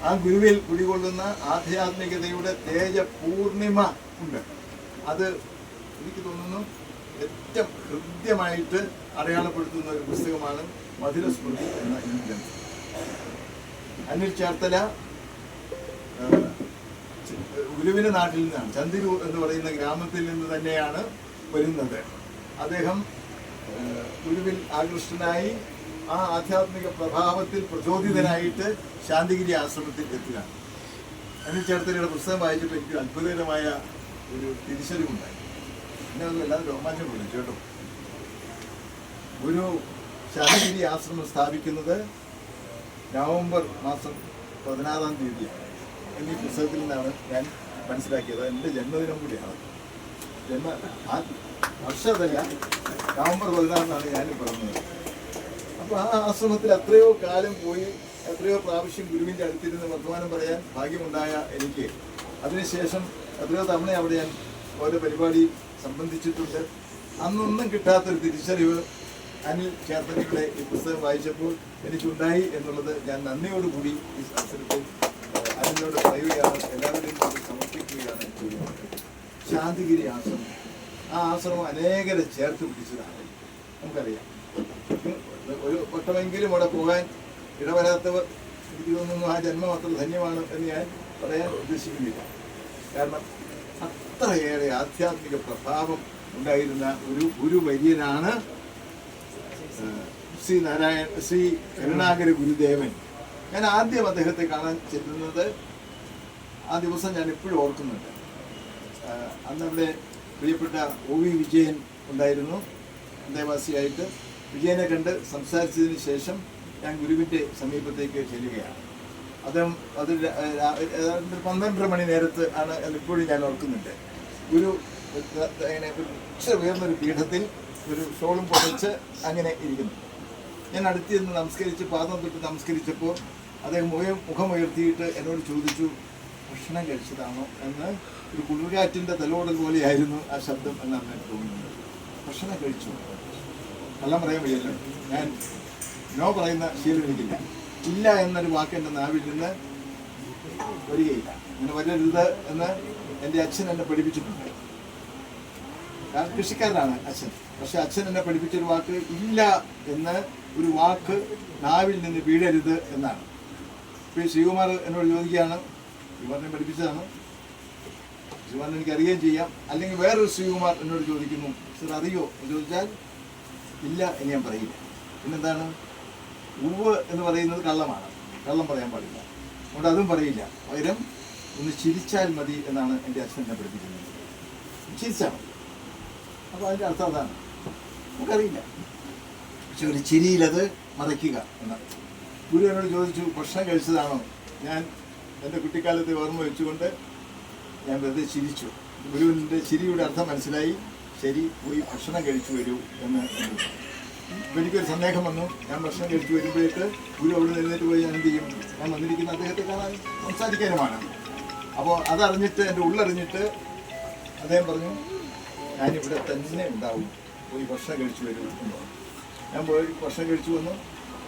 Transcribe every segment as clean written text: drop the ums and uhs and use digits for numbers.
ആ ഗുരുവിൽ കുടികൊള്ളുന്ന ആധ്യാത്മികതയുടെ തേജ പൂർണിമ ഉണ്ട്. അത് എനിക്ക് തോന്നുന്നു ഏറ്റവും ഹൃദ്യമായിട്ട് അടയാളപ്പെടുത്തുന്ന ഒരു പുസ്തകമാണ് മധുരസ്മൃതി എന്ന ഈ ഗ്രന്ഥം. അനിൽ ചേർത്തല ഗുരുവിന്റെ നാട്ടിൽ നിന്നാണ്, ചന്തിരൂർ എന്ന് പറയുന്ന ഗ്രാമത്തിൽ നിന്ന് തന്നെയാണ് വരുന്നത്. അദ്ദേഹം ഗുരുവിൽ ആകൃഷ്ടനായി ആ ആധ്യാത്മിക പ്രഭാവത്തിൽ പ്രചോദിതനായിട്ട് ശാന്തിഗിരി ആശ്രമത്തിൽ എത്തുകയാണ്. അനിൽ ചേർത്തലയുടെ പുസ്തകം വായിച്ചപ്പോൾ എനിക്ക് അത്ഭുതകരമായ ഒരു തിരിച്ചറിവുണ്ടായി. എന്നെ അത് എല്ലാവരും രോമാഞ്ചം കൊള്ളും കേട്ടോ. ഒരു ശാന്തിഗിരി ആശ്രമം സ്ഥാപിക്കുന്നത് നവംബർ മാസം 16-ാം തീയതിയാണ് എന്നീ പുസ്തകത്തിൽ നിന്നാണ് ഞാൻ മനസ്സിലാക്കിയത്. എൻ്റെ ജന്മദിനം കൂടിയാണ്. വർഷമല്ല, നവംബർ 16-നാണ് ഞാൻ പറഞ്ഞത്. അപ്പോൾ ആ ആശ്രമത്തിൽ എത്രയോ കാലം പോയി, എത്രയോ പ്രാവശ്യം ഗുരുവിൻ്റെ അടുത്തിരുന്ന് വർത്തമാനം പറയാൻ ഭാഗ്യമുണ്ടായ എനിക്ക് അതിനുശേഷം എത്രയോ തവണ അവിടെ ഞാൻ ഓരോ പരിപാടി സംബന്ധിച്ചിട്ടുണ്ട്. അന്നൊന്നും കിട്ടാത്തൊരു തിരിച്ചറിവ് അനിൽ ചേർത്തലയുടെ ഈ പുസ്തകം വായിച്ചപ്പോൾ എനിക്കുണ്ടായി എന്നുള്ളത് ഞാൻ നന്ദിയോടുകൂടി ഈ അവസരത്തിൽ അനിലിനോട് പറയുകയാണ്, എല്ലാവരെയും സമർപ്പിക്കുകയാണ് ചെയ്യുന്നത്. ശാന്തിഗിരി ആശ്രമം, ആ ആശ്രമം അനേകരെ ചേർത്ത് പിടിച്ചതാണ്. നമുക്കറിയാം, ഒരു വട്ടമെങ്കിലും അവിടെ പോകാൻ ഇടവരാത്തവർ എനിക്ക് തോന്നുന്നു ആ ജന്മം അത്ര ധന്യമാണ് എന്ന് ഞാൻ പറയാൻ ഉദ്ദേശിക്കുന്നില്ല. കാരണം അത്രയേറെ ആധ്യാത്മിക പ്രഭാവം ഉണ്ടായിരുന്ന ഒരു ഗുരുവര്യനാണ് ശ്രീ കരുണാകര ഗുരുദേവൻ. ഞാൻ ആദ്യം അദ്ദേഹത്തെ കാണാൻ ചെല്ലുന്നത് ആ ദിവസം ഞാൻ എപ്പോഴും ഓർക്കുന്നുണ്ട്. അന്ന് അവിടെ പ്രിയപ്പെട്ട OV വിജയൻ ഉണ്ടായിരുന്നു അന്തേവാസിയായിട്ട്. വിജയനെ കണ്ട് സംസാരിച്ചതിന് ശേഷം ഞാൻ ഗുരുവിൻ്റെ സമീപത്തേക്ക് ചെല്ലുകയാണ്. അദ്ദേഹം അത് 12 മണി നേരത്ത് ആണ് എപ്പോഴും ഞാൻ ഓർക്കുന്നുണ്ട്. ഗുരു ഇങ്ങനെ ഉയർന്നൊരു പീഠത്തിൽ ഒരു ഷോളും പൊളിച്ച് അങ്ങനെ ഇരിക്കുന്നു. ഞാൻ അടുത്ത് നിന്ന് നമസ്കരിച്ച് പാദം തൊട്ട് നമസ്കരിച്ചപ്പോൾ അദ്ദേഹം മുഖമുയർത്തിയിട്ട് എന്നോട് ചോദിച്ചു, ഭക്ഷണം കഴിച്ചതാണോ എന്ന്. ഒരു കുളിർകാറ്റിൻ്റെ തലോടൽ പോലെയായിരുന്നു ആ ശബ്ദം എന്നാണ് എനിക്ക് തോന്നുന്നത്. ഭക്ഷണം കഴിച്ചു, കള്ളം പറയാൻ വയ്യല്ലോ. ഞാൻ നോ പറയുന്ന ശീലം എനിക്കില്ല. ഇല്ല എന്നൊരു വാക്ക് എൻ്റെ നാവിൽ നിന്ന് വരികയില്ല. അങ്ങനെ വരരുത് എന്ന് എൻ്റെ അച്ഛൻ എന്നെ പഠിപ്പിച്ചിട്ടുണ്ട്. കാരണം കൃഷിക്കാരനാണ് അച്ഛൻ. പക്ഷെ അച്ഛൻ എന്നെ പഠിപ്പിച്ചൊരു വാക്ക് ഇല്ല എന്ന് ഒരു വാക്ക് നാവിൽ നിന്ന് വീഴരുത് എന്നാണ്. ഇപ്പോൾ ശ്രീകുമാർ എന്നോട് ചോദിക്കുകയാണ്, ശ്രീകുമാറിനെ പഠിപ്പിച്ചതാണ്, ശ്രീകുമാറിനെ എനിക്ക് അറിയുകയും ചെയ്യാം. അല്ലെങ്കിൽ വേറൊരു ശ്രീകുമാർ എന്നോട് ചോദിക്കുന്നു, സർ അറിയോ എന്ന് ചോദിച്ചാൽ ഇല്ല എന്ന് ഞാൻ പറയില്ല. പിന്നെന്താണ്, ഉവ് എന്ന് പറയുന്നത് കള്ളമാണ്, കള്ളം പറയാൻ പാടില്ല, അതുകൊണ്ട് അതും പറയില്ല. പകരം ഒന്ന് ചിരിച്ചാൽ മതി എന്നാണ് എൻ്റെ അച്ഛൻ എന്നെ പഠിപ്പിക്കുന്നത്. ചിരിച്ചാൽ മതി. അപ്പോൾ അതിൻ്റെ അർത്ഥം അതാണ്. നമുക്കറിയില്ല, പക്ഷെ ഒരു ചിരിയിലത് മറയ്ക്കുക എന്നാണ്. ഗുരു എന്നോട് ചോദിച്ചു, ഭക്ഷണം കഴിച്ചതാണോ? ഞാൻ എൻ്റെ കുട്ടിക്കാലത്തെ ഓർമ്മ വെച്ചുകൊണ്ട് ഞാൻ വെറുതെ ചിരിച്ചു. ഗുരുവിൻ്റെ ചിരിയുടെ അർത്ഥം മനസ്സിലായി. ശരി, പോയി ഭക്ഷണം കഴിച്ചു വരൂ എന്ന്. അപ്പോൾ എനിക്കൊരു സന്ദേഹം വന്നു. ഞാൻ ഭക്ഷണം കഴിച്ചു വരുമ്പോഴേക്ക് ഗുരു അവിടെ എഴുന്നേറ്റ് പോയി ഞാൻ എന്ത് ചെയ്യും? ഞാൻ വന്നിരിക്കുന്ന അദ്ദേഹത്തെ കാണാൻ സംസാരിക്കാനുമാണ്. അപ്പോൾ അതറിഞ്ഞിട്ട്, എൻ്റെ ഉള്ളറിഞ്ഞിട്ട് അദ്ദേഹം പറഞ്ഞു, ഞാനിവിടെ തന്നെ ഉണ്ടാവും, പോയി ഭക്ഷണം കഴിച്ചു വരൂ എന്ന് പറഞ്ഞു. ഞാൻ പോയി ഭക്ഷണം കഴിച്ചു വന്നു.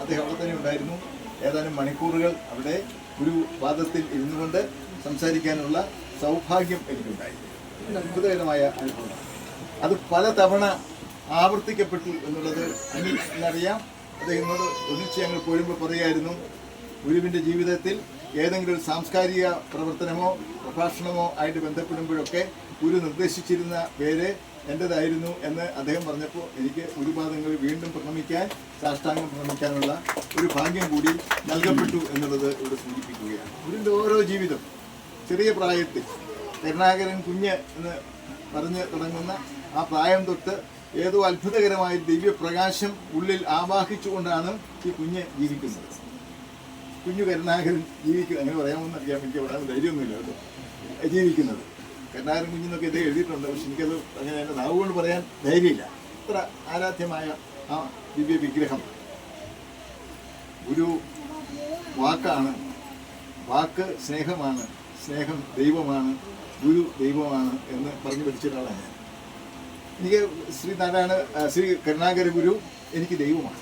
അദ്ദേഹം അവിടെ തന്നെ ഉണ്ടായിരുന്നു. ഏതാനും മണിക്കൂറുകൾ അവിടെ ഗുരു പാദത്തിൽ ഇരുന്നു കൊണ്ട് സംസാരിക്കാനുള്ള സൗഭാഗ്യം എനിക്കുണ്ടായി. അത്ഭുതകരമായ അനുഭവമാണ്. അത് പല തവണ ആവർത്തിക്കപ്പെട്ടു എന്നുള്ളത് അനിലിനറിയാം. അദ്ദേഹത്തിനോട് ഒന്നിച്ച് ഞങ്ങൾ പോരുമ്പോൾ പറയുമായിരുന്നു, ഗുരുവിൻ്റെ ജീവിതത്തിൽ ഏതെങ്കിലും ഒരു സാംസ്കാരിക പ്രവർത്തനമോ പ്രഭാഷണമോ ആയിട്ട് ബന്ധപ്പെടുമ്പോഴൊക്കെ ഗുരു നിർദ്ദേശിച്ചിരുന്ന പേര് എൻ്റേതായിരുന്നു എന്ന് അദ്ദേഹം പറഞ്ഞപ്പോൾ എനിക്ക് ഗുരുപാദങ്ങൾ വീണ്ടും പ്രണമിക്കാൻ, സാഷ്ടാംഗം പ്രണമിക്കാനുള്ള ഒരു ഭാഗ്യം കൂടി നൽകപ്പെട്ടു എന്നുള്ളത് ഇവിടെ സൂചിപ്പിക്കുകയാണ്. ഗുരുവിൻ്റെ ഓരോ ജീവിതം ചെറിയ പ്രായത്തിൽ കരുണാകരൻ കുഞ്ഞ് എന്ന് പറഞ്ഞ് തുടങ്ങുന്ന ആ പ്രായം തൊട്ട് ഏതോ അത്ഭുതകരമായ ദിവ്യപ്രകാശം ഉള്ളിൽ ആവാഹിച്ചുകൊണ്ടാണ് ഈ കുഞ്ഞ് ജീവിക്കുന്നത്. കുഞ്ഞു കരുണാകരൻ ജീവിക്കുന്നത്, അങ്ങനെ പറയാമെന്ന് അറിയാൻ എനിക്ക് പറയാൻ ധൈര്യമൊന്നുമില്ല കേട്ടോ. ജീവിക്കുന്നത് കരുണാകരൻ കുഞ്ഞെന്നൊക്കെ ഇത് എഴുതിയിട്ടുണ്ട്, പക്ഷെ എനിക്കത് അങ്ങനെ എൻ്റെ നാവ് കൊണ്ട് പറയാൻ ധൈര്യമില്ല. അത്ര ആരാധ്യമായ ആ ദിവ്യ വിഗ്രഹം. ഒരു വാക്കാണ്, വാക്ക് സ്നേഹമാണ്, സ്നേഹം ദൈവമാണ്, ഗുരു ദൈവമാണ് എന്ന് പറഞ്ഞു പഠിച്ചിട്ടുള്ളതാണ് ഞാൻ. എനിക്ക് ശ്രീ കരുണാകര ഗുരു എനിക്ക് ദൈവമാണ്.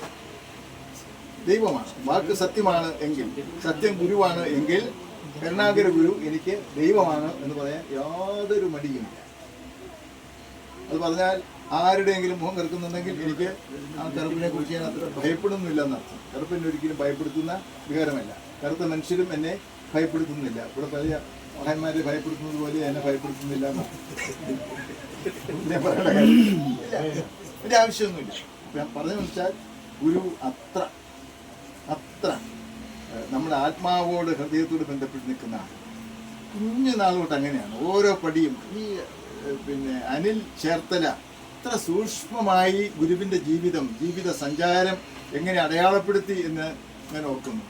ദൈവമാണ്. വാക്ക് സത്യമാണ് എങ്കിൽ, സത്യം ഗുരുവാണ് എങ്കിൽ കരുണാകര ഗുരു എനിക്ക് ദൈവമാണ് എന്ന് പറയാൻ യാതൊരു മടിയുമില്ല. അത് പറഞ്ഞാൽ ആരുടെയെങ്കിലും മുഖം കറുക്കുന്നുണ്ടെങ്കിൽ എനിക്ക് ആ കറുപ്പിനെ കുറിച്ച് ഞാൻ അത്ര ഭയപ്പെടുന്നില്ല എന്നർത്ഥം. കറുപ്പിനെ ഒരിക്കലും ഭയപ്പെടുത്തുന്ന വികാരമല്ല. കറുത്ത മനുഷ്യരും എന്നെ ഭയപ്പെടുത്തുന്നില്ല. ഇവിടെ പല മഹാന്മാരെ ഭയപ്പെടുത്തുന്നത് പോലെ എന്നെ ഭയപ്പെടുത്തുന്നില്ല എന്നർത്ഥം. ഞാൻ പറയേണ്ട കാര്യമില്ല, എൻ്റെ ആവശ്യമൊന്നുമില്ല. ഞാൻ പറഞ്ഞതെന്ന് വെച്ചാൽ ഗുരു അത്ര നമ്മുടെ ആത്മാവോട് ഹൃദയത്തോട് ബന്ധപ്പെട്ട് നിൽക്കുന്ന ആൾ. കുഞ്ഞു നാൾ തൊട്ട് അങ്ങനെയാണ്. ഓരോ പടിയും ഈ അനിൽ ചേർത്തല അത്ര സൂക്ഷ്മമായി ഗുരുവിൻ്റെ ജീവിത സഞ്ചാരം എങ്ങനെ അടയാളപ്പെടുത്തി എന്ന് ഞാൻ ഓർക്കുന്നു.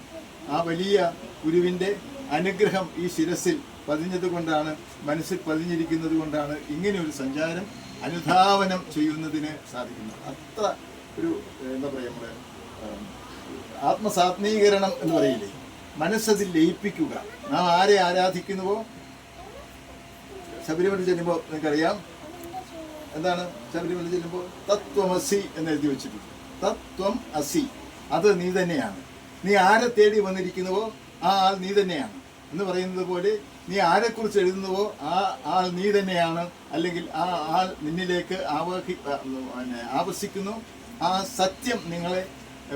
ആ വലിയ ഗുരുവിൻ്റെ അനുഗ്രഹം ഈ ശിരസിൽ പതിഞ്ഞത് കൊണ്ടാണ്, മനസ്സിൽ പതിഞ്ഞിരിക്കുന്നത് കൊണ്ടാണ് ഇങ്ങനെ ഒരു സഞ്ചാരം അനുധാവനം ചെയ്യുന്നതിന് സാധിക്കുന്നത്. അത്ര ഒരു എന്താ പറയുക, നമ്മുടെ ആത്മസാത്മീകരണം എന്ന് പറയില്ലേ, മനസ്സതിൽ ലയിപ്പിക്കുക. നാം ആരെ ആരാധിക്കുന്നുവോ, ശബരിമല ചെല്ലുമ്പോൾ നിങ്ങൾക്കറിയാം എന്താണ് ശബരിമല ചെല്ലുമ്പോൾ തത്വമസി എന്ന് എഴുതി വെച്ചിട്ടുണ്ട്. തത്വം അസി, അത് നീ തന്നെയാണ്. നീ ആരെ തേടി വന്നിരിക്കുന്നുവോ ആ ആൾ നീ തന്നെയാണ് എന്ന് പറയുന്നത് പോലെ നീ ആരെക്കുറിച്ച് എഴുതുന്നുവോ ആ ആൾ നീ തന്നെയാണ്. അല്ലെങ്കിൽ ആ ആൾ നിന്നിലേക്ക് ആവസിക്കുന്നു. ആ സത്യം നിങ്ങളെ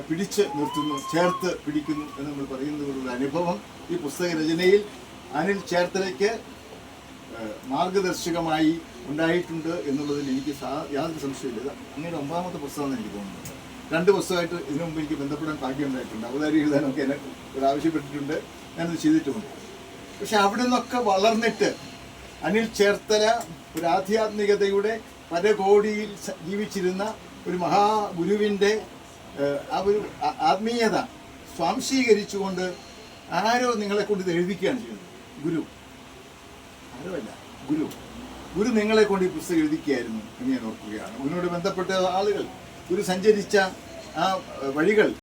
പിടിച്ച് നിർത്തുന്നു, ചേർത്ത് പിടിക്കുന്നു എന്ന് നമ്മൾ പറയുന്നതിനുള്ള അനുഭവം ഈ പുസ്തക രചനയിൽ അനിൽ ചേർത്തലയ്ക്ക് മാർഗദർശകമായി ഉണ്ടായിട്ടുണ്ട് എന്നുള്ളതിൽ എനിക്ക് യാതൊരു സംശയമില്ല. അങ്ങനെ 9ാമത്തെ പുസ്തകമെന്ന് എനിക്ക് തോന്നുന്നത്. 2 പുസ്തകമായിട്ട് ഇതിനു മുമ്പ് എനിക്ക് ബന്ധപ്പെടാൻ ഭാഗ്യം ഉണ്ടായിട്ടുണ്ട്. അവതാരി എഴുതാനൊക്കെ എന്നെ ആവശ്യപ്പെട്ടിട്ടുണ്ട്, ഞാനത് ചെയ്തിട്ടുമുണ്ട്. പക്ഷെ അവിടെ നിന്നൊക്കെ വളർന്നിട്ട് അനിൽ ചേർത്തല ഒരു ആധ്യാത്മികതയുടെ പരകോടിയിൽ ജീവിച്ചിരുന്ന ഒരു മഹാഗുരുവിൻ്റെ ആ ഒരു ആത്മീയത സ്വാംശീകരിച്ചുകൊണ്ട് ആരോ നിങ്ങളെ കൊണ്ട് ഇത് എഴുതിക്കുകയാണ് ചെയ്യുന്നത്. ഗുരു ആരോ അല്ല, ഗുരു നിങ്ങളെ കൊണ്ട് ഈ പുസ്തകം എഴുതിക്കുകയായിരുന്നു എന്ന് ഞാൻ ഓർക്കുകയാണ്. ഗുരുവിനോട് ബന്ധപ്പെട്ട ആളുകൾ, ഗുരു സഞ്ചരിച്ച ആ വഴികൾ